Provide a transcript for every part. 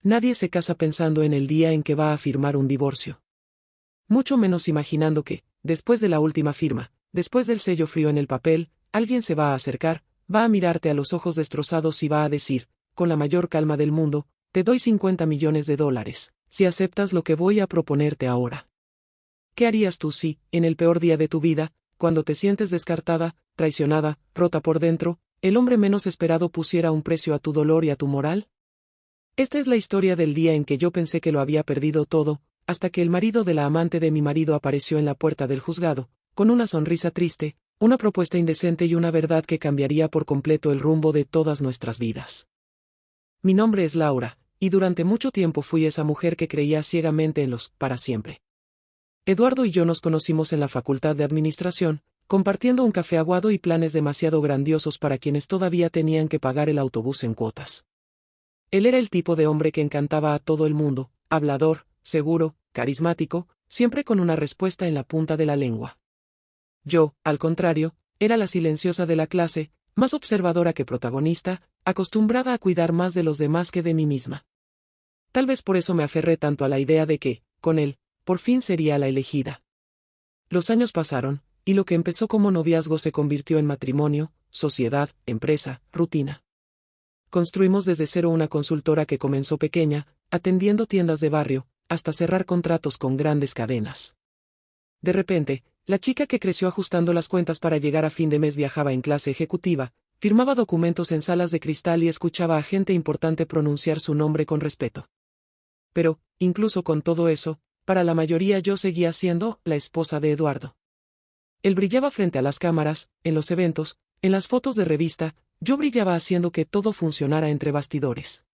Nadie se casa pensando en el día en que va a firmar un divorcio. Mucho menos imaginando que, después de la última firma, después del sello frío en el papel, alguien se va a acercar, va a mirarte a los ojos destrozados y va a decir, con la mayor calma del mundo, te doy $50 millones, si aceptas lo que voy a proponerte ahora. ¿Qué harías tú si, en el peor día de tu vida, cuando te sientes descartada, traicionada, rota por dentro, el hombre menos esperado pusiera un precio a tu dolor y a tu moral? Esta es la historia del día en que yo pensé que lo había perdido todo, hasta que el marido de la amante de mi marido apareció en la puerta del juzgado, con una sonrisa triste, una propuesta indecente y una verdad que cambiaría por completo el rumbo de todas nuestras vidas. Mi nombre es Laura, y durante mucho tiempo fui esa mujer que creía ciegamente en los para siempre. Eduardo y yo nos conocimos en la Facultad de Administración, compartiendo un café aguado y planes demasiado grandiosos para quienes todavía tenían que pagar el autobús en cuotas. Él era el tipo de hombre que encantaba a todo el mundo, hablador, seguro, carismático, siempre con una respuesta en la punta de la lengua. Yo, al contrario, era la silenciosa de la clase, más observadora que protagonista, acostumbrada a cuidar más de los demás que de mí misma. Tal vez por eso me aferré tanto a la idea de que, con él, por fin sería la elegida. Los años pasaron, y lo que empezó como noviazgo se convirtió en matrimonio, sociedad, empresa, rutina. Construimos desde cero una consultora que comenzó pequeña, atendiendo tiendas de barrio, hasta cerrar contratos con grandes cadenas. De repente, la chica que creció ajustando las cuentas para llegar a fin de mes viajaba en clase ejecutiva, firmaba documentos en salas de cristal y escuchaba a gente importante pronunciar su nombre con respeto. Pero, incluso con todo eso, para la mayoría yo seguía siendo la esposa de Eduardo. Él brillaba frente a las cámaras, en los eventos, en las fotos de revista, yo brillaba haciendo que todo funcionara entre bastidores.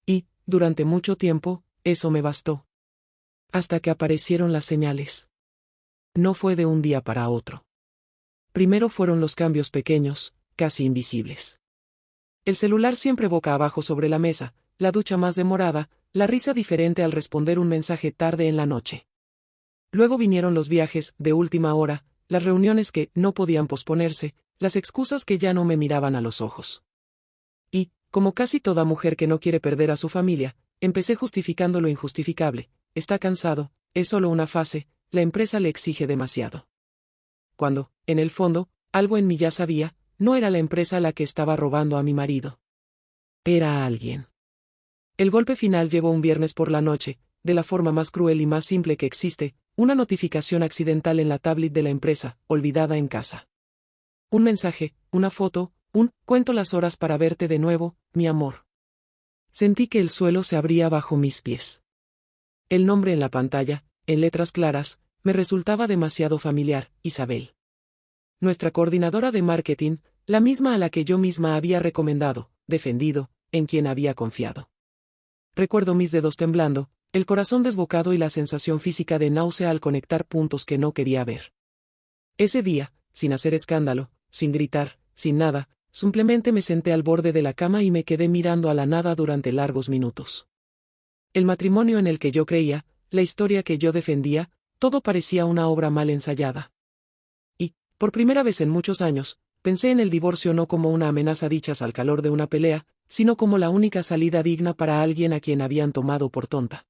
Y, durante mucho tiempo, eso me bastó. Hasta que aparecieron las señales. No fue de un día para otro. Primero fueron los cambios pequeños, casi invisibles. El celular siempre boca abajo sobre la mesa, la ducha más demorada, la risa diferente al responder un mensaje tarde en la noche. Luego vinieron los viajes, de última hora, las reuniones que no podían posponerse, las excusas que ya no me miraban a los ojos. Y, como casi toda mujer que no quiere perder a su familia, empecé justificando lo injustificable, está cansado, es solo una fase, la empresa le exige demasiado. Cuando, en el fondo, algo en mí ya sabía, no era la empresa la que estaba robando a mi marido. Era alguien. El golpe final llegó un viernes por la noche, de la forma más cruel y más simple que existe, una notificación accidental en la tablet de la empresa, olvidada en casa. Un mensaje, una foto, cuento las horas para verte de nuevo, mi amor. Sentí que el suelo se abría bajo mis pies. El nombre en la pantalla, en letras claras, me resultaba demasiado familiar, Isabel. Nuestra coordinadora de marketing, la misma a la que yo misma había recomendado, defendido, en quien había confiado. Recuerdo mis dedos temblando, el corazón desbocado y la sensación física de náusea al conectar puntos que no quería ver. Ese día, sin hacer escándalo, sin gritar, sin nada, simplemente me senté al borde de la cama y me quedé mirando a la nada durante largos minutos. El matrimonio en el que yo creía, la historia que yo defendía, todo parecía una obra mal ensayada. Y, por primera vez en muchos años, pensé en el divorcio no como una amenaza dichas al calor de una pelea, sino como la única salida digna para alguien a quien habían tomado por tonta.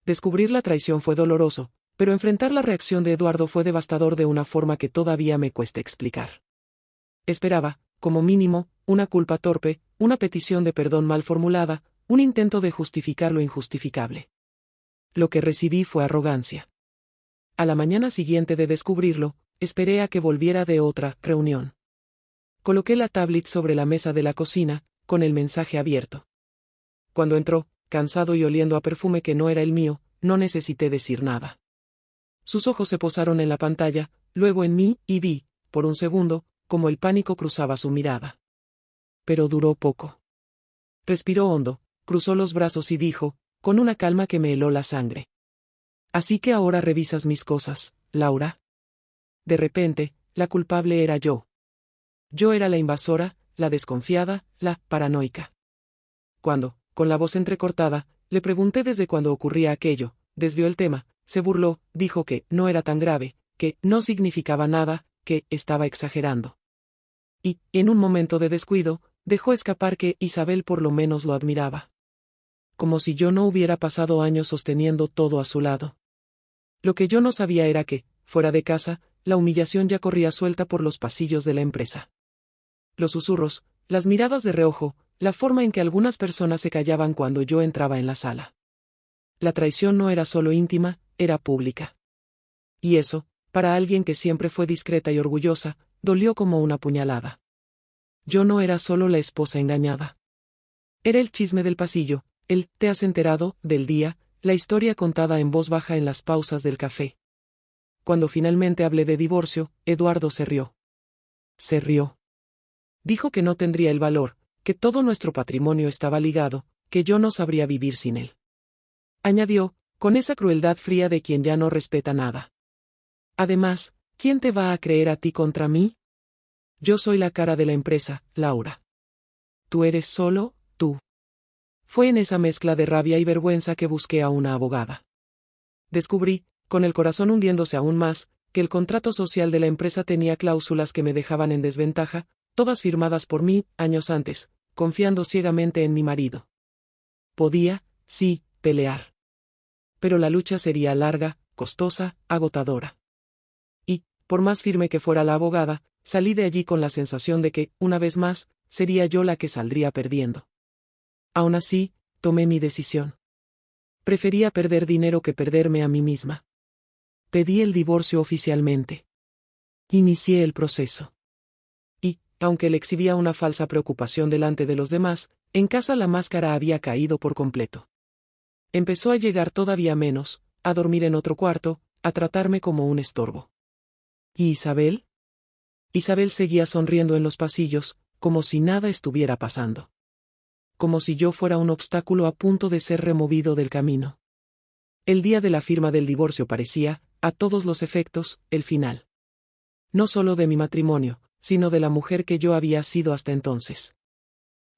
Descubrir la traición fue doloroso, pero enfrentar la reacción de Eduardo fue devastador de una forma que todavía me cuesta explicar. Esperaba, como mínimo, una culpa torpe, una petición de perdón mal formulada, un intento de justificar lo injustificable. Lo que recibí fue arrogancia. A la mañana siguiente de descubrirlo, esperé a que volviera de otra reunión. Coloqué la tablet sobre la mesa de la cocina, con el mensaje abierto. Cuando entró, cansado y oliendo a perfume que no era el mío, no necesité decir nada. Sus ojos se posaron en la pantalla, luego en mí, y vi, por un segundo, como el pánico cruzaba su mirada. Pero duró poco. Respiró hondo, cruzó los brazos y dijo, con una calma que me heló la sangre. Así que ahora revisas mis cosas, Laura. De repente, la culpable era yo. Yo era la invasora, la desconfiada, la paranoica. Cuando, con la voz entrecortada, le pregunté desde cuándo ocurría aquello, desvió el tema, se burló, dijo que no era tan grave, que no significaba nada, que estaba exagerando. Y, en un momento de descuido, dejó escapar que Isabel por lo menos lo admiraba. como si yo no hubiera pasado años sosteniendo todo a su lado. Lo que yo no sabía era que, fuera de casa, la humillación ya corría suelta por los pasillos de la empresa. Los susurros, las miradas de reojo, la forma en que algunas personas se callaban cuando yo entraba en la sala. La traición no era solo íntima, era pública. Y eso, para alguien que siempre fue discreta y orgullosa, dolió como una puñalada. Yo no era solo la esposa engañada. Era el chisme del pasillo, el «¿te has enterado?» del día, la historia contada en voz baja en las pausas del café. Cuando finalmente hablé de divorcio, Eduardo se rió. Se rió. Dijo que no tendría el valor, que todo nuestro patrimonio estaba ligado, que yo no sabría vivir sin él. Añadió, con esa crueldad fría de quien ya no respeta nada. Además, ¿quién te va a creer a ti contra mí? Yo soy la cara de la empresa, Laura. Tú eres solo, tú. Fue en esa mezcla de rabia y vergüenza que busqué a una abogada. Descubrí, con el corazón hundiéndose aún más, que el contrato social de la empresa tenía cláusulas que me dejaban en desventaja, todas firmadas por mí, años antes, confiando ciegamente en mi marido. Podía, sí, pelear. Pero la lucha sería larga, costosa, agotadora. Y, por más firme que fuera la abogada, salí de allí con la sensación de que, una vez más, sería yo la que saldría perdiendo. Aún así, tomé mi decisión. Prefería perder dinero que perderme a mí misma. Pedí el divorcio oficialmente. Inicié el proceso. Y, aunque le exhibía una falsa preocupación delante de los demás, en casa la máscara había caído por completo. Empezó a llegar todavía menos, a dormir en otro cuarto, a tratarme como un estorbo. ¿Y Isabel? Isabel seguía sonriendo en los pasillos, como si nada estuviera pasando. Como si yo fuera un obstáculo a punto de ser removido del camino. El día de la firma del divorcio parecía, a todos los efectos, el final. No solo de mi matrimonio, sino de la mujer que yo había sido hasta entonces.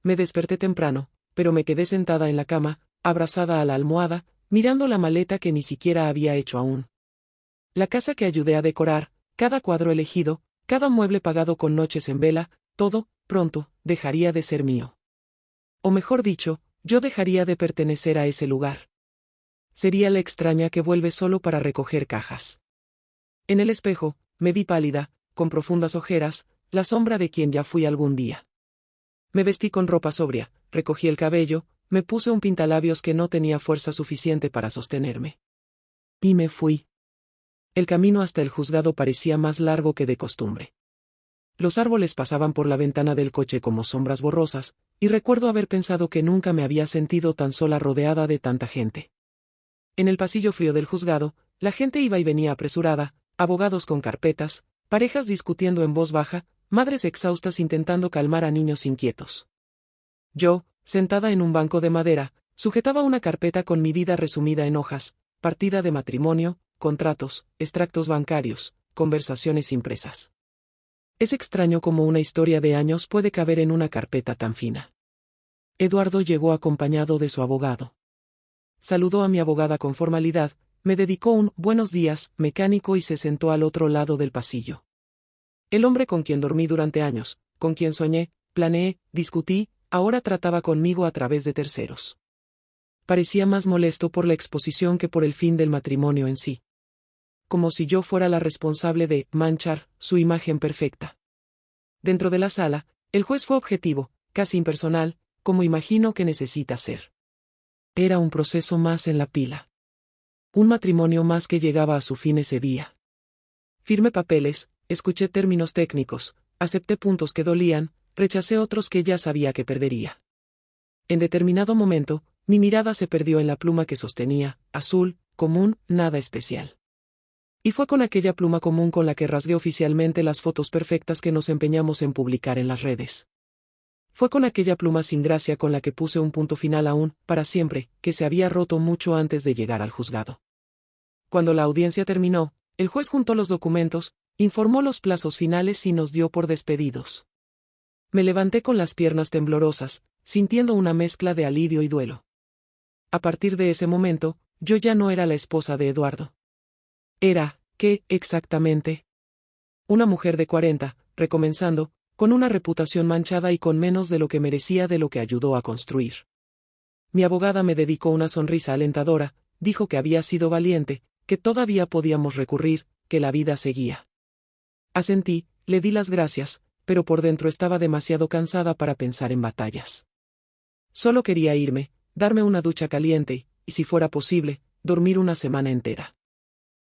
Me desperté temprano, pero me quedé sentada en la cama, abrazada a la almohada, mirando la maleta que ni siquiera había hecho aún. La casa que ayudé a decorar, cada cuadro elegido, cada mueble pagado con noches en vela, todo, pronto, dejaría de ser mío. O mejor dicho, yo dejaría de pertenecer a ese lugar. Sería la extraña que vuelve solo para recoger cajas. En el espejo, me vi pálida, con profundas ojeras, la sombra de quien ya fui algún día. Me vestí con ropa sobria, recogí el cabello, me puse un pintalabios que no tenía fuerza suficiente para sostenerme. Y me fui. El camino hasta el juzgado parecía más largo que de costumbre. Los árboles pasaban por la ventana del coche como sombras borrosas, y recuerdo haber pensado que nunca me había sentido tan sola rodeada de tanta gente. En el pasillo frío del juzgado, la gente iba y venía apresurada, abogados con carpetas, parejas discutiendo en voz baja, madres exhaustas intentando calmar a niños inquietos. Yo, sentada en un banco de madera, sujetaba una carpeta con mi vida resumida en hojas, partida de matrimonio, contratos, extractos bancarios, conversaciones impresas. Es extraño cómo una historia de años puede caber en una carpeta tan fina. Eduardo llegó acompañado de su abogado. Saludó a mi abogada con formalidad, me dedicó un «buenos días» mecánico y se sentó al otro lado del pasillo. El hombre con quien dormí durante años, con quien soñé, planeé, discutí, ahora trataba conmigo a través de terceros. Parecía más molesto por la exposición que por el fin del matrimonio en sí. Como si yo fuera la responsable de manchar su imagen perfecta. Dentro de la sala, el juez fue objetivo, casi impersonal, como imagino que necesita ser. Era un proceso más en la pila. Un matrimonio más que llegaba a su fin ese día. Firmé papeles, escuché términos técnicos, acepté puntos que dolían, rechacé otros que ya sabía que perdería. En determinado momento, mi mirada se perdió en la pluma que sostenía, azul, común, nada especial. Y fue con aquella pluma común con la que rasgué oficialmente las fotos perfectas que nos empeñamos en publicar en las redes. Fue con aquella pluma sin gracia con la que puse un punto final aún, para siempre, que se había roto mucho antes de llegar al juzgado. Cuando la audiencia terminó, el juez juntó los documentos, informó los plazos finales y nos dio por despedidos. Me levanté con las piernas temblorosas, sintiendo una mezcla de alivio y duelo. A partir de ese momento, yo ya no era la esposa de Eduardo. Era, ¿qué, exactamente? Una mujer de 40, recomenzando, con una reputación manchada y con menos de lo que merecía de lo que ayudó a construir. Mi abogada me dedicó una sonrisa alentadora, dijo que había sido valiente, que todavía podíamos recurrir, que la vida seguía. Asentí, le di las gracias, pero por dentro estaba demasiado cansada para pensar en batallas. Solo quería irme, darme una ducha caliente, y si fuera posible, dormir una semana entera.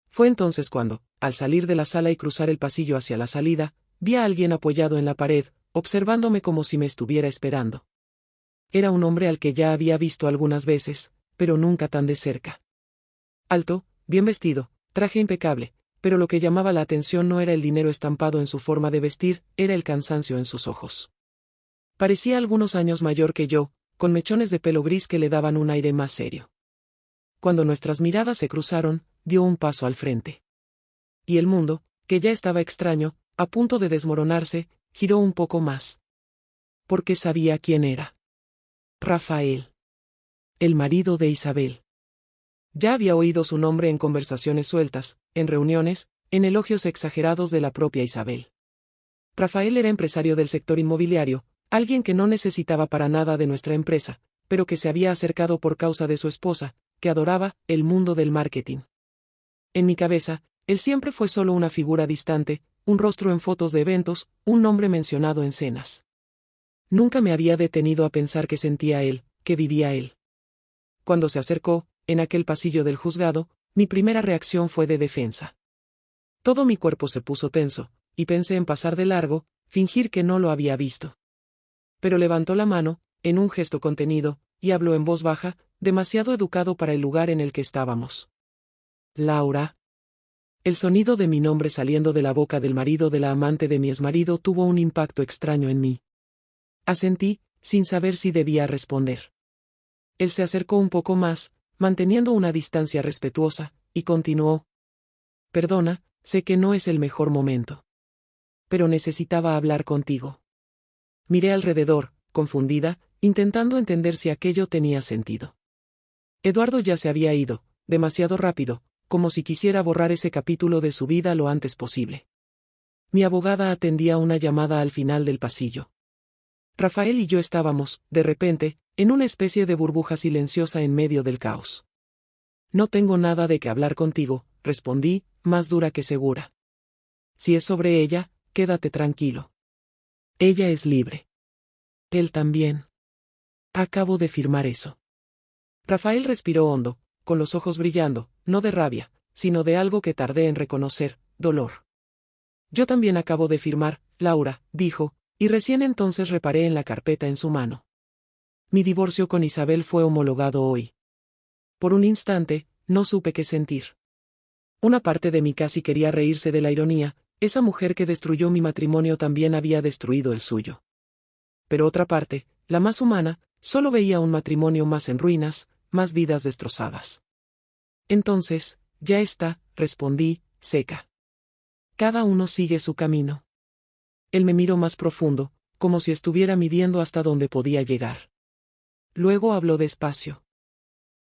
Fue entonces cuando, al salir de la sala y cruzar el pasillo hacia la salida, vi a alguien apoyado en la pared, observándome como si me estuviera esperando. Era un hombre al que ya había visto algunas veces, pero nunca tan de cerca. Alto, bien vestido, traje impecable, pero lo que llamaba la atención no era el dinero estampado en su forma de vestir, era el cansancio en sus ojos. Parecía algunos años mayor que yo, con mechones de pelo gris que le daban un aire más serio. Cuando nuestras miradas se cruzaron, dio un paso al frente. Y el mundo, que ya estaba extraño, a punto de desmoronarse, giró un poco más. Porque sabía quién era. Rafael. El marido de Isabel. Ya había oído su nombre en conversaciones sueltas, en reuniones, en elogios exagerados de la propia Isabel. Rafael era empresario del sector inmobiliario, alguien que no necesitaba para nada de nuestra empresa, pero que se había acercado por causa de su esposa, que adoraba el mundo del marketing. En mi cabeza, él siempre fue solo una figura distante, un rostro en fotos de eventos, un nombre mencionado en cenas. Nunca me había detenido a pensar qué sentía él, qué vivía él. Cuando se acercó, en aquel pasillo del juzgado, mi primera reacción fue de defensa. Todo mi cuerpo se puso tenso, y pensé en pasar de largo, fingir que no lo había visto. Pero levantó la mano, en un gesto contenido, y habló en voz baja, demasiado educado para el lugar en el que estábamos. Laura. El sonido de mi nombre saliendo de la boca del marido de la amante de mi exmarido tuvo un impacto extraño en mí. Asentí, sin saber si debía responder. Él se acercó un poco más, manteniendo una distancia respetuosa, y continuó. Perdona, sé que no es el mejor momento. Pero necesitaba hablar contigo. Miré alrededor, confundida, intentando entender si aquello tenía sentido. Eduardo ya se había ido, demasiado rápido, como si quisiera borrar ese capítulo de su vida lo antes posible. Mi abogada atendía una llamada al final del pasillo. Rafael y yo estábamos, de repente, en una especie de burbuja silenciosa en medio del caos. No tengo nada de qué hablar contigo, respondí, más dura que segura. Si es sobre ella, quédate tranquilo. Ella es libre. Él también. Acabo de firmar eso. Rafael respiró hondo, con los ojos brillando, no de rabia, sino de algo que tardé en reconocer, dolor. Yo también acabo de firmar, Laura, dijo, y recién entonces reparé en la carpeta en su mano. Mi divorcio con Isabel fue homologado hoy. Por un instante, no supe qué sentir. Una parte de mí casi quería reírse de la ironía, esa mujer que destruyó mi matrimonio también había destruido el suyo. Pero otra parte, la más humana, solo veía un matrimonio más en ruinas, más vidas destrozadas. Entonces, ya está, respondí, seca. Cada uno sigue su camino. Él me miró más profundo, como si estuviera midiendo hasta dónde podía llegar. Luego habló despacio.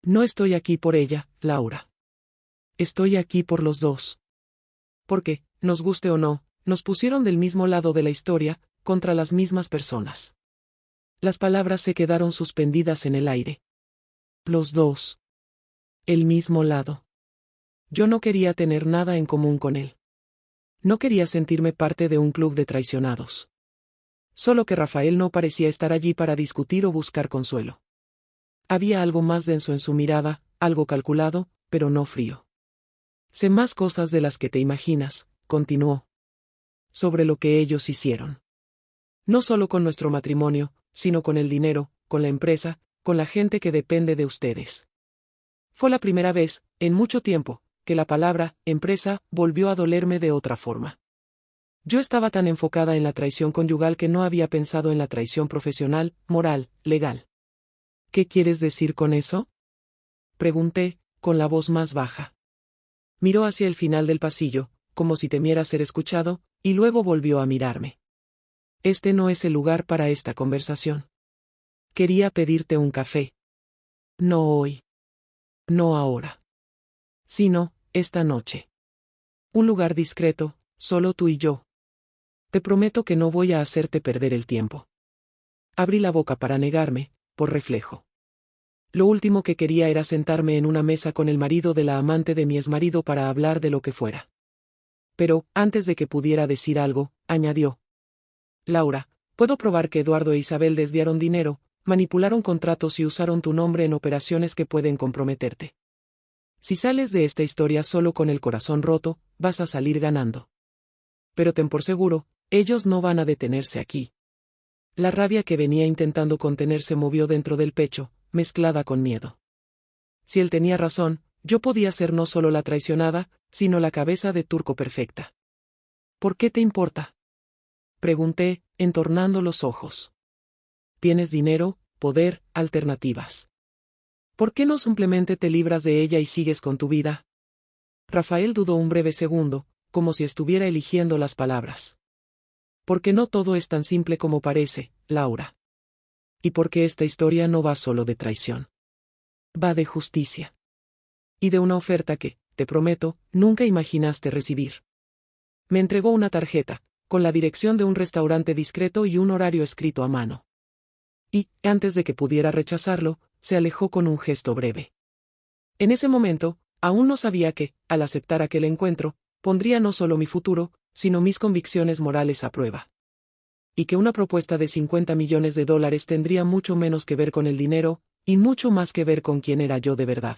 No estoy aquí por ella, Laura. Estoy aquí por los dos. Porque, nos guste o no, nos pusieron del mismo lado de la historia, contra las mismas personas. Las palabras se quedaron suspendidas en el aire. Los dos. El mismo lado. Yo no quería tener nada en común con él. No quería sentirme parte de un club de traicionados. Solo que Rafael no parecía estar allí para discutir o buscar consuelo. Había algo más denso en su mirada, algo calculado, pero no frío. Sé más cosas de las que te imaginas, continuó. Sobre lo que ellos hicieron. No solo con nuestro matrimonio, sino con el dinero, con la empresa, con la gente que depende de ustedes. Fue la primera vez, en mucho tiempo, que la palabra, empresa, volvió a dolerme de otra forma. Yo estaba tan enfocada en la traición conyugal que no había pensado en la traición profesional, moral, legal. ¿Qué quieres decir con eso? Pregunté, con la voz más baja. Miró hacia el final del pasillo, como si temiera ser escuchado, y luego volvió a mirarme. Este no es el lugar para esta conversación. Quería pedirte un café. No hoy. No ahora. Sino, esta noche. Un lugar discreto, solo tú y yo. Te prometo que no voy a hacerte perder el tiempo. Abrí la boca para negarme, por reflejo. Lo último que quería era sentarme en una mesa con el marido de la amante de mi exmarido para hablar de lo que fuera. Pero, antes de que pudiera decir algo, añadió: Laura, puedo probar que Eduardo e Isabel desviaron dinero, manipularon contratos y usaron tu nombre en operaciones que pueden comprometerte. Si sales de esta historia solo con el corazón roto, vas a salir ganando. Pero ten por seguro, ellos no van a detenerse aquí. La rabia que venía intentando contener se movió dentro del pecho, mezclada con miedo. Si él tenía razón, yo podía ser no solo la traicionada, sino la cabeza de turco perfecta. ¿Por qué te importa?, pregunté, entornando los ojos. Tienes dinero, poder, alternativas. ¿Por qué no simplemente te libras de ella y sigues con tu vida? Rafael dudó un breve segundo, como si estuviera eligiendo las palabras. Porque no todo es tan simple como parece, Laura. Y porque esta historia no va solo de traición. Va de justicia. Y de una oferta que, te prometo, nunca imaginaste recibir. Me entregó una tarjeta, con la dirección de un restaurante discreto y un horario escrito a mano. Y, antes de que pudiera rechazarlo, se alejó con un gesto breve. En ese momento, aún no sabía que, al aceptar aquel encuentro, pondría no solo mi futuro, sino mis convicciones morales a prueba. Y que una propuesta de $50 millones tendría mucho menos que ver con el dinero, y mucho más que ver con quién era yo de verdad.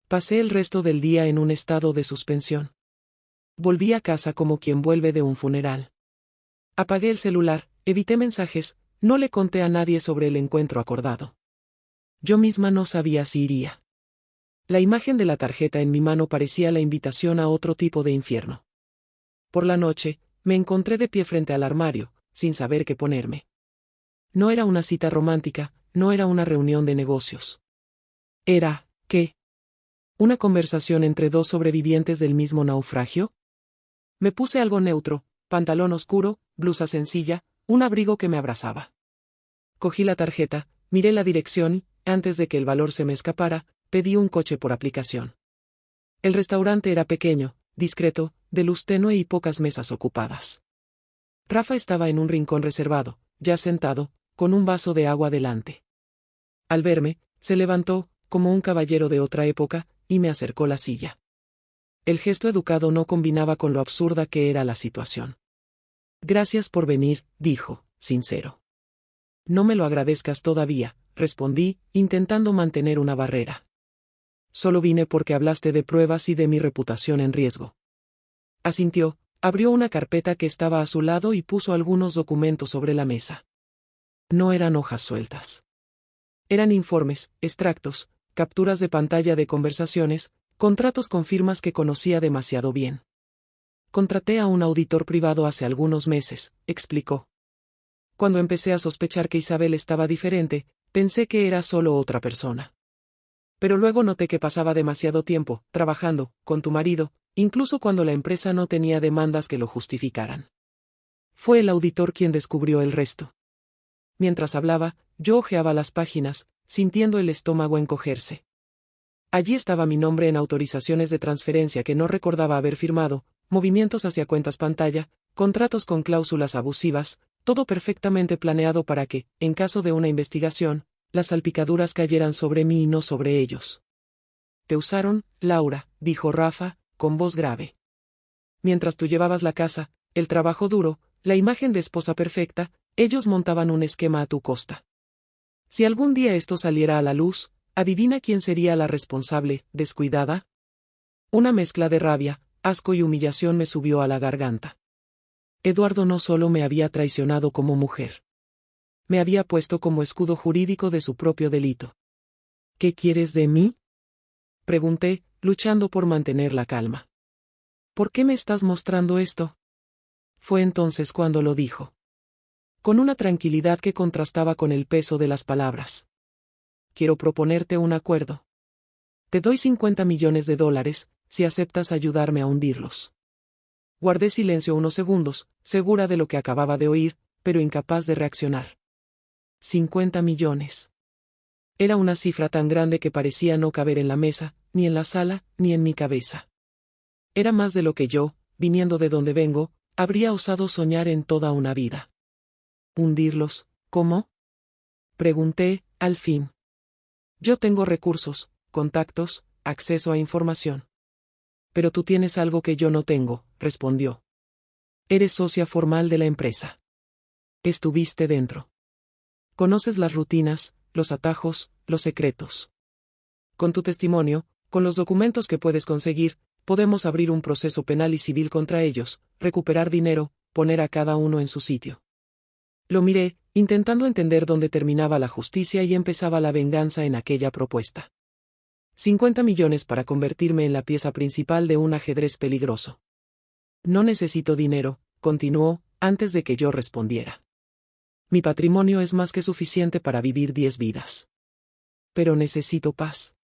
Pasé el resto del día en un estado de suspensión. Volví a casa como quien vuelve de un funeral. Apagué el celular, evité mensajes, no le conté a nadie sobre el encuentro acordado. Yo misma no sabía si iría. La imagen de la tarjeta en mi mano parecía la invitación a otro tipo de infierno. Por la noche, me encontré de pie frente al armario, sin saber qué ponerme. No era una cita romántica, no era una reunión de negocios. Era, ¿qué? ¿Una conversación entre dos sobrevivientes del mismo naufragio? Me puse algo neutro, pantalón oscuro, blusa sencilla, un abrigo que me abrazaba. Cogí la tarjeta, miré la dirección y, antes de que el valor se me escapara, pedí un coche por aplicación. El restaurante era pequeño, discreto, de luz tenue y pocas mesas ocupadas. Rafa estaba en un rincón reservado, ya sentado, con un vaso de agua delante. Al verme, se levantó, como un caballero de otra época, y me acercó la silla. El gesto educado no combinaba con lo absurda que era la situación. Gracias por venir, dijo, sincero. No me lo agradezcas todavía, respondí, intentando mantener una barrera. Solo vine porque hablaste de pruebas y de mi reputación en riesgo. Asintió, abrió una carpeta que estaba a su lado y puso algunos documentos sobre la mesa. No eran hojas sueltas. Eran informes, extractos, capturas de pantalla de conversaciones, contratos con firmas que conocía demasiado bien. Contraté a un auditor privado hace algunos meses, explicó. Cuando empecé a sospechar que Isabel estaba diferente, pensé que era solo otra persona. Pero luego noté que pasaba demasiado tiempo, trabajando, con tu marido, incluso cuando la empresa no tenía demandas que lo justificaran. Fue el auditor quien descubrió el resto. Mientras hablaba, yo hojeaba las páginas, sintiendo el estómago encogerse. Allí estaba mi nombre en autorizaciones de transferencia que no recordaba haber firmado, movimientos hacia cuentas pantalla, contratos con cláusulas abusivas, todo perfectamente planeado para que, en caso de una investigación, las salpicaduras cayeran sobre mí y no sobre ellos. Te usaron, Laura, dijo Rafa, con voz grave. Mientras tú llevabas la casa, el trabajo duro, la imagen de esposa perfecta, ellos montaban un esquema a tu costa. Si algún día esto saliera a la luz, ¿adivina quién sería la responsable, descuidada? Una mezcla de rabia, asco y humillación me subió a la garganta. Eduardo no solo me había traicionado como mujer. Me había puesto como escudo jurídico de su propio delito. ¿Qué quieres de mí?, pregunté, luchando por mantener la calma. ¿Por qué me estás mostrando esto? Fue entonces cuando lo dijo. Con una tranquilidad que contrastaba con el peso de las palabras. Quiero proponerte un acuerdo. Te doy $50 millones si aceptas ayudarme a hundirlos. Guardé silencio unos segundos, segura de lo que acababa de oír, pero incapaz de reaccionar. 50 millones. Era una cifra tan grande que parecía no caber en la mesa, ni en la sala, ni en mi cabeza. Era más de lo que yo, viniendo de donde vengo, habría osado soñar en toda una vida. ¿Hundirlos? ¿Cómo?, pregunté, al fin. Yo tengo recursos, contactos, acceso a información. Pero tú tienes algo que yo no tengo, respondió. Eres socia formal de la empresa. Estuviste dentro. Conoces las rutinas, los atajos, los secretos. Con tu testimonio, con los documentos que puedes conseguir, podemos abrir un proceso penal y civil contra ellos, recuperar dinero, poner a cada uno en su sitio. Lo miré, intentando entender dónde terminaba la justicia y empezaba la venganza en aquella propuesta. 50 millones para convertirme en la pieza principal de un ajedrez peligroso. No necesito dinero, continuó, antes de que yo respondiera. Mi patrimonio es más que suficiente para vivir 10 vidas. Pero necesito paz.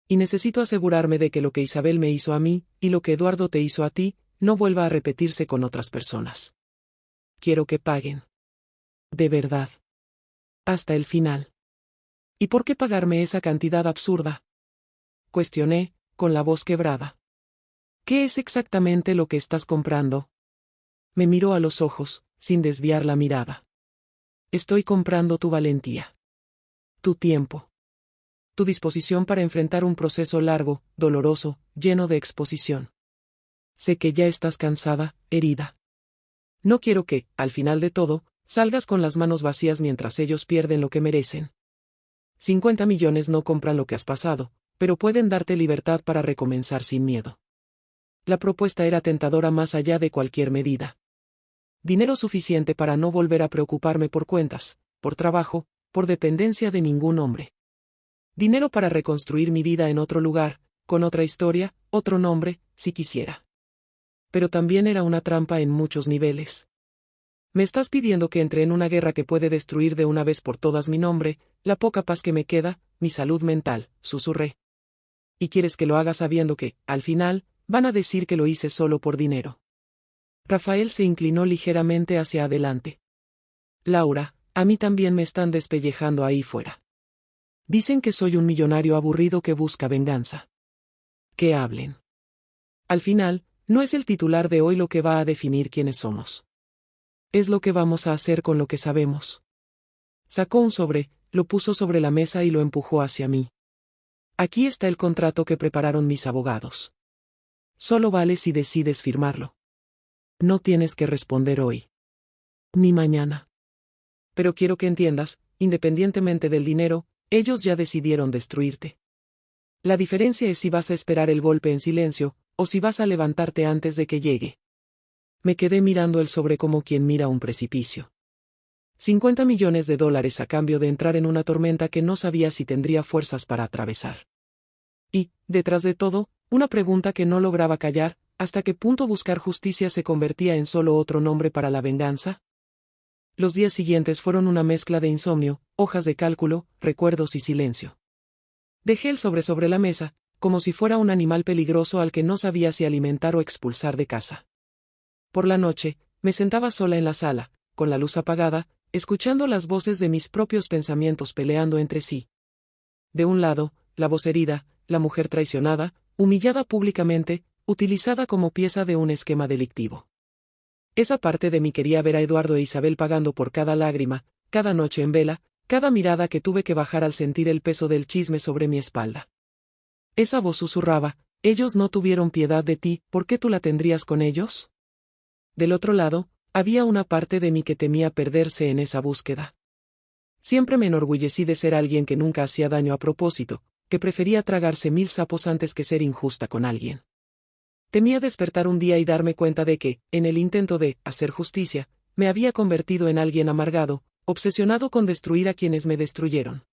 Y necesito asegurarme de que lo que Isabel me hizo a mí, y lo que Eduardo te hizo a ti, no vuelva a repetirse con otras personas. Quiero que paguen. De verdad. Hasta el final. ¿Y por qué pagarme esa cantidad absurda? Cuestioné, con la voz quebrada. ¿Qué es exactamente lo que estás comprando? Me miró a los ojos, sin desviar la mirada. Estoy comprando tu valentía. Tu tiempo. Tu disposición para enfrentar un proceso largo, doloroso, lleno de exposición. Sé que ya estás cansada, herida. No quiero que, al final de todo, salgas con las manos vacías mientras ellos pierden lo que merecen. 50 millones no compran lo que has pasado, pero pueden darte libertad para recomenzar sin miedo. La propuesta era tentadora más allá de cualquier medida. Dinero suficiente para no volver a preocuparme por cuentas, por trabajo, por dependencia de ningún hombre. Dinero para reconstruir mi vida en otro lugar, con otra historia, otro nombre, si quisiera. Pero también era una trampa en muchos niveles. Me estás pidiendo que entre en una guerra que puede destruir de una vez por todas mi nombre, la poca paz que me queda, mi salud mental, susurré. Y quieres que lo haga sabiendo que, al final, van a decir que lo hice solo por dinero. Rafael se inclinó ligeramente hacia adelante. Laura, a mí también me están despellejando ahí fuera. Dicen que soy un millonario aburrido que busca venganza. Que hablen. Al final, no es el titular de hoy lo que va a definir quiénes somos. Es lo que vamos a hacer con lo que sabemos. Sacó un sobre, lo puso sobre la mesa y lo empujó hacia mí. Aquí está el contrato que prepararon mis abogados. Solo vale si decides firmarlo. No tienes que responder hoy. Ni mañana. Pero quiero que entiendas, independientemente del dinero, ellos ya decidieron destruirte. La diferencia es si vas a esperar el golpe en silencio, o si vas a levantarte antes de que llegue. Me quedé mirando el sobre como quien mira un precipicio. 50 millones de dólares a cambio de entrar en una tormenta que no sabía si tendría fuerzas para atravesar. Y, detrás de todo, una pregunta que no lograba callar, ¿hasta qué punto buscar justicia se convertía en solo otro nombre para la venganza? Los días siguientes fueron una mezcla de insomnio, hojas de cálculo, recuerdos y silencio. Dejé el sobre la mesa, como si fuera un animal peligroso al que no sabía si alimentar o expulsar de casa. Por la noche, me sentaba sola en la sala, con la luz apagada, escuchando las voces de mis propios pensamientos peleando entre sí. De un lado, la voz herida, la mujer traicionada, humillada públicamente, utilizada como pieza de un esquema delictivo. Esa parte de mí quería ver a Eduardo e Isabel pagando por cada lágrima, cada noche en vela, cada mirada que tuve que bajar al sentir el peso del chisme sobre mi espalda. Esa voz susurraba, ellos no tuvieron piedad de ti, ¿por qué tú la tendrías con ellos? Del otro lado, había una parte de mí que temía perderse en esa búsqueda. Siempre me enorgullecí de ser alguien que nunca hacía daño a propósito, que prefería tragarse 1000 sapos antes que ser injusta con alguien. Temía despertar un día y darme cuenta de que, en el intento de hacer justicia, me había convertido en alguien amargado, obsesionado con destruir a quienes me destruyeron.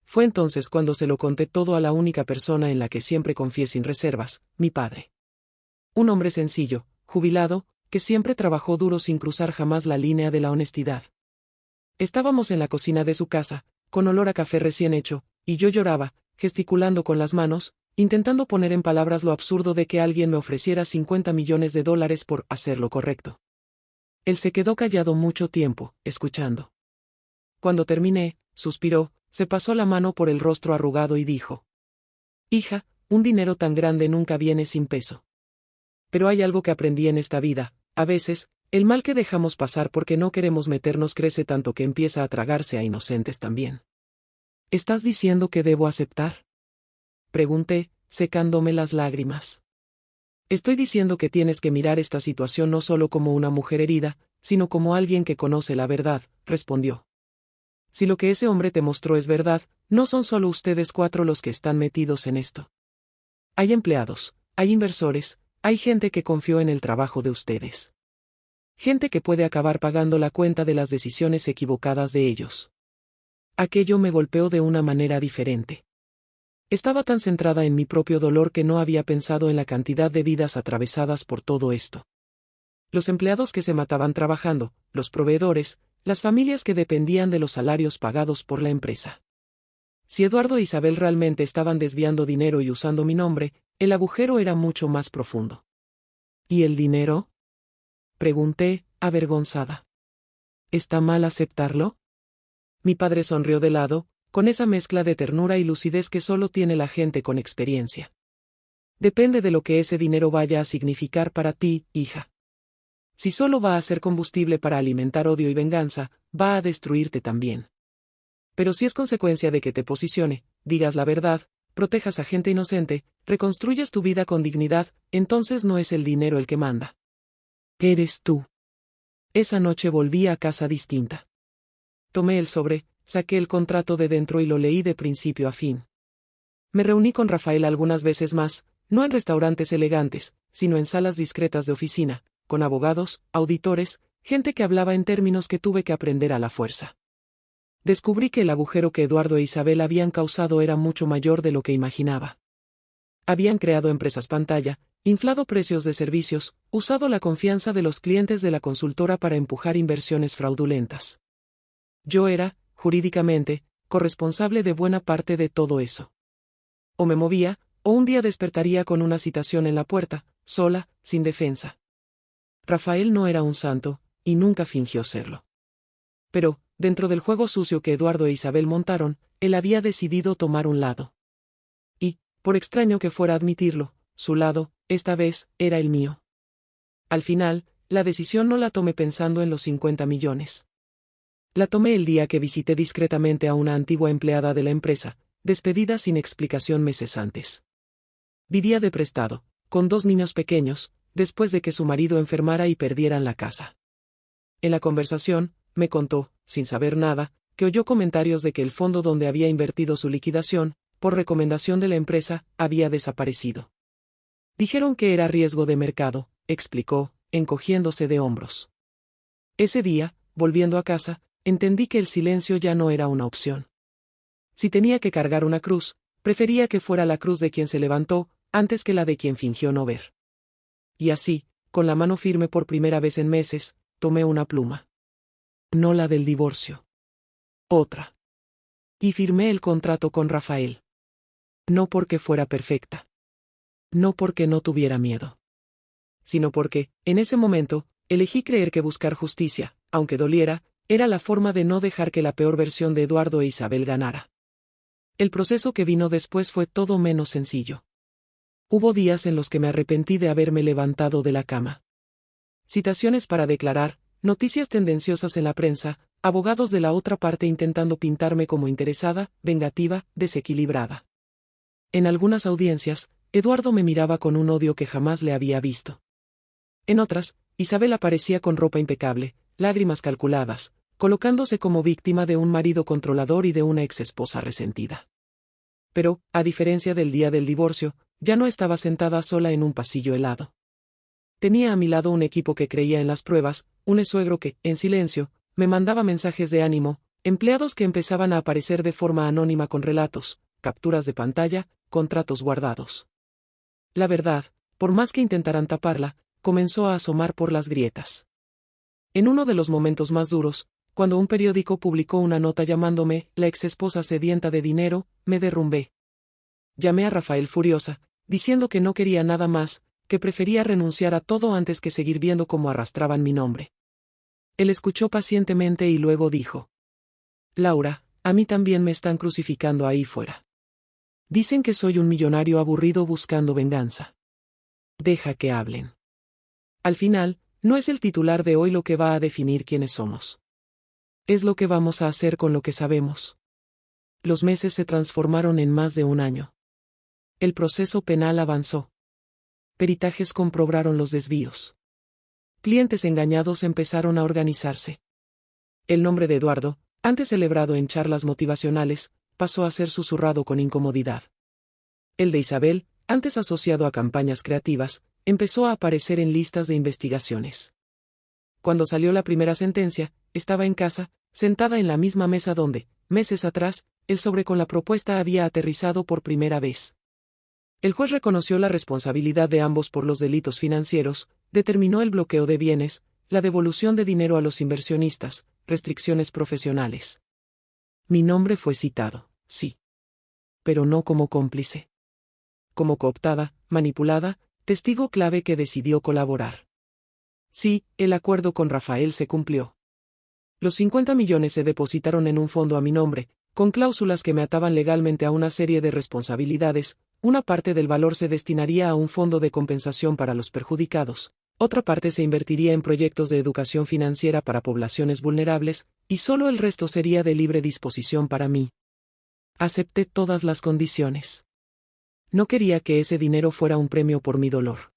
Fue entonces cuando se lo conté todo a la única persona en la que siempre confié sin reservas, mi padre. Un hombre sencillo, jubilado, que siempre trabajó duro sin cruzar jamás la línea de la honestidad. Estábamos en la cocina de su casa, con olor a café recién hecho, y yo lloraba, gesticulando con las manos, intentando poner en palabras lo absurdo de que alguien me ofreciera 50 millones de dólares por hacer lo correcto. Él se quedó callado mucho tiempo, escuchando. Cuando terminé, suspiró, se pasó la mano por el rostro arrugado y dijo: Hija, un dinero tan grande nunca viene sin peso. Pero hay algo que aprendí en esta vida, a veces, el mal que dejamos pasar porque no queremos meternos crece tanto que empieza a tragarse a inocentes también. ¿Estás diciendo que debo aceptar? Pregunté, secándome las lágrimas. Estoy diciendo que tienes que mirar esta situación no solo como una mujer herida, sino como alguien que conoce la verdad, respondió. Si lo que ese hombre te mostró es verdad, no son solo ustedes cuatro los que están metidos en esto. Hay empleados, hay inversores, hay gente que confió en el trabajo de ustedes. Gente que puede acabar pagando la cuenta de las decisiones equivocadas de ellos. Aquello me golpeó de una manera diferente. Estaba tan centrada en mi propio dolor que no había pensado en la cantidad de vidas atravesadas por todo esto. Los empleados que se mataban trabajando, los proveedores, las familias que dependían de los salarios pagados por la empresa. Si Eduardo e Isabel realmente estaban desviando dinero y usando mi nombre, el agujero era mucho más profundo. ¿Y el dinero? Pregunté, avergonzada. ¿Está mal aceptarlo? Mi padre sonrió de lado, con esa mezcla de ternura y lucidez que solo tiene la gente con experiencia. Depende de lo que ese dinero vaya a significar para ti, hija. Si solo va a ser combustible para alimentar odio y venganza, va a destruirte también. Pero si es consecuencia de que te posicione, digas la verdad, protejas a gente inocente, reconstruyas tu vida con dignidad, entonces no es el dinero el que manda. Eres tú. Esa noche volví a casa distinta. Tomé el sobre, saqué el contrato de dentro y lo leí de principio a fin. Me reuní con Rafael algunas veces más, no en restaurantes elegantes, sino en salas discretas de oficina, con abogados, auditores, gente que hablaba en términos que tuve que aprender a la fuerza. Descubrí que el agujero que Eduardo e Isabel habían causado era mucho mayor de lo que imaginaba. Habían creado empresas pantalla, inflado precios de servicios, usado la confianza de los clientes de la consultora para empujar inversiones fraudulentas. Yo era, jurídicamente, corresponsable de buena parte de todo eso. O me movía, o un día despertaría con una citación en la puerta, sola, sin defensa. Rafael no era un santo, y nunca fingió serlo. Pero, dentro del juego sucio que Eduardo e Isabel montaron, él había decidido tomar un lado. Y, por extraño que fuera admitirlo, su lado, esta vez, era el mío. Al final, la decisión no la tomé pensando en los 50 millones. La tomé el día que visité discretamente a una antigua empleada de la empresa, despedida sin explicación meses antes. Vivía de prestado, con 2 niños pequeños, después de que su marido enfermara y perdieran la casa. En la conversación, me contó, sin saber nada, que oyó comentarios de que el fondo donde había invertido su liquidación, por recomendación de la empresa, había desaparecido. Dijeron que era riesgo de mercado, explicó, encogiéndose de hombros. Ese día, volviendo a casa, entendí que el silencio ya no era una opción. Si tenía que cargar una cruz, prefería que fuera la cruz de quien se levantó, antes que la de quien fingió no ver. Y así, con la mano firme por primera vez en meses, tomé una pluma. No la del divorcio. Otra. Y firmé el contrato con Rafael. No porque fuera perfecta. No porque no tuviera miedo. Sino porque, en ese momento, elegí creer que buscar justicia, aunque doliera, era la forma de no dejar que la peor versión de Eduardo e Isabel ganara. El proceso que vino después fue todo menos sencillo. Hubo días en los que me arrepentí de haberme levantado de la cama. Citaciones para declarar, noticias tendenciosas en la prensa, abogados de la otra parte intentando pintarme como interesada, vengativa, desequilibrada. En algunas audiencias, Eduardo me miraba con un odio que jamás le había visto. En otras, Isabel aparecía con ropa impecable, lágrimas calculadas, colocándose como víctima de un marido controlador y de una exesposa resentida. Pero, a diferencia del día del divorcio, ya no estaba sentada sola en un pasillo helado. Tenía a mi lado un equipo que creía en las pruebas, un ex-suegro que, en silencio, me mandaba mensajes de ánimo, empleados que empezaban a aparecer de forma anónima con relatos, capturas de pantalla, contratos guardados. La verdad, por más que intentaran taparla, comenzó a asomar por las grietas. En uno de los momentos más duros, cuando un periódico publicó una nota llamándome la exesposa sedienta de dinero, me derrumbé. Llamé a Rafael furiosa, diciendo que no quería nada más, que prefería renunciar a todo antes que seguir viendo cómo arrastraban mi nombre. Él escuchó pacientemente y luego dijo: Laura, a mí también me están crucificando ahí fuera. Dicen que soy un millonario aburrido buscando venganza. Deja que hablen. Al final, no es el titular de hoy lo que va a definir quiénes somos. Es lo que vamos a hacer con lo que sabemos. Los meses se transformaron en más de un año. El proceso penal avanzó. Peritajes comprobaron los desvíos. Clientes engañados empezaron a organizarse. El nombre de Eduardo, antes celebrado en charlas motivacionales, pasó a ser susurrado con incomodidad. El de Isabel, antes asociado a campañas creativas, empezó a aparecer en listas de investigaciones. Cuando salió la primera sentencia, estaba en casa, sentada en la misma mesa donde, meses atrás, el sobre con la propuesta había aterrizado por primera vez. El juez reconoció la responsabilidad de ambos por los delitos financieros, determinó el bloqueo de bienes, la devolución de dinero a los inversionistas, restricciones profesionales. Mi nombre fue citado, sí. Pero no como cómplice. Como cooptada, manipulada, testigo clave que decidió colaborar. Sí, el acuerdo con Rafael se cumplió. Los 50 millones se depositaron en un fondo a mi nombre, con cláusulas que me ataban legalmente a una serie de responsabilidades. Una parte del valor se destinaría a un fondo de compensación para los perjudicados, otra parte se invertiría en proyectos de educación financiera para poblaciones vulnerables, y solo el resto sería de libre disposición para mí. Acepté todas las condiciones. No quería que ese dinero fuera un premio por mi dolor.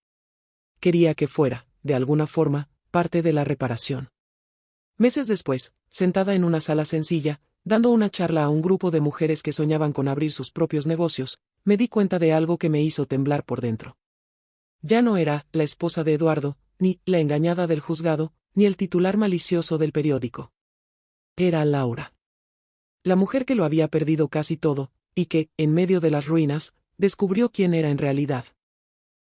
Quería que fuera, de alguna forma, parte de la reparación. Meses después, sentada en una sala sencilla, dando una charla a un grupo de mujeres que soñaban con abrir sus propios negocios, me di cuenta de algo que me hizo temblar por dentro. Ya no era la esposa de Eduardo, ni la engañada del juzgado, ni el titular malicioso del periódico. Era Laura. La mujer que lo había perdido casi todo, y que, en medio de las ruinas, descubrió quién era en realidad.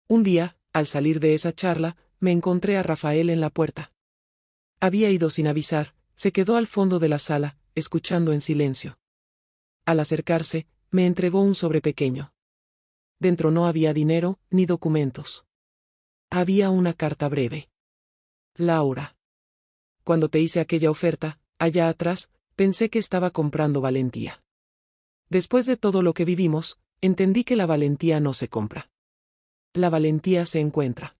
Un día, al salir de esa charla, me encontré a Rafael en la puerta. Había ido sin avisar, se quedó al fondo de la sala, escuchando en silencio. Al acercarse, me entregó un sobre pequeño. Dentro no había dinero, ni documentos. Había una carta breve. Laura. Cuando te hice aquella oferta, allá atrás, pensé que estaba comprando valentía. Después de todo lo que vivimos, entendí que la valentía no se compra. La valentía se encuentra.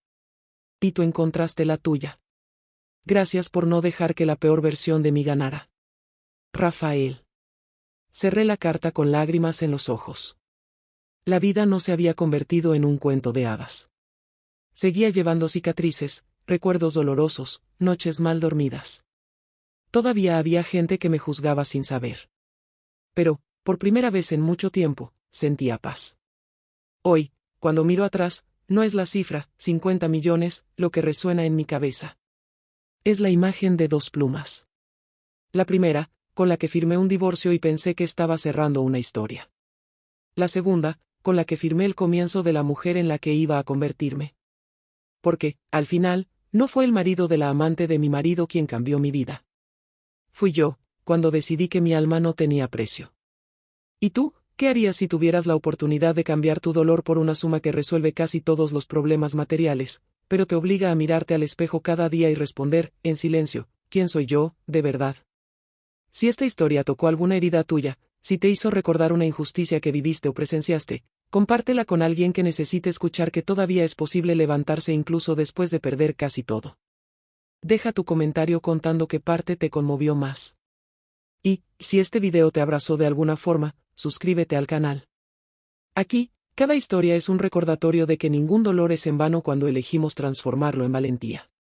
Y tú encontraste la tuya. Gracias por no dejar que la peor versión de mí ganara. Rafael. Cerré la carta con lágrimas en los ojos. La vida no se había convertido en un cuento de hadas. Seguía llevando cicatrices, recuerdos dolorosos, noches mal dormidas. Todavía había gente que me juzgaba sin saber. Pero, por primera vez en mucho tiempo, sentía paz. Hoy, cuando miro atrás, no es la cifra, 50 millones, lo que resuena en mi cabeza. Es la imagen de dos plumas. La primera, con la que firmé un divorcio y pensé que estaba cerrando una historia. La segunda, con la que firmé el comienzo de la mujer en la que iba a convertirme. Porque, al final, no fue el marido de la amante de mi marido quien cambió mi vida. Fui yo, cuando decidí que mi alma no tenía precio. ¿Y tú, qué harías si tuvieras la oportunidad de cambiar tu dolor por una suma que resuelve casi todos los problemas materiales, pero te obliga a mirarte al espejo cada día y responder, en silencio, ¿quién soy yo, de verdad? Si esta historia tocó alguna herida tuya, si te hizo recordar una injusticia que viviste o presenciaste, compártela con alguien que necesite escuchar que todavía es posible levantarse incluso después de perder casi todo. Deja tu comentario contando qué parte te conmovió más. Y, si este video te abrazó de alguna forma, suscríbete al canal. Aquí, cada historia es un recordatorio de que ningún dolor es en vano cuando elegimos transformarlo en valentía.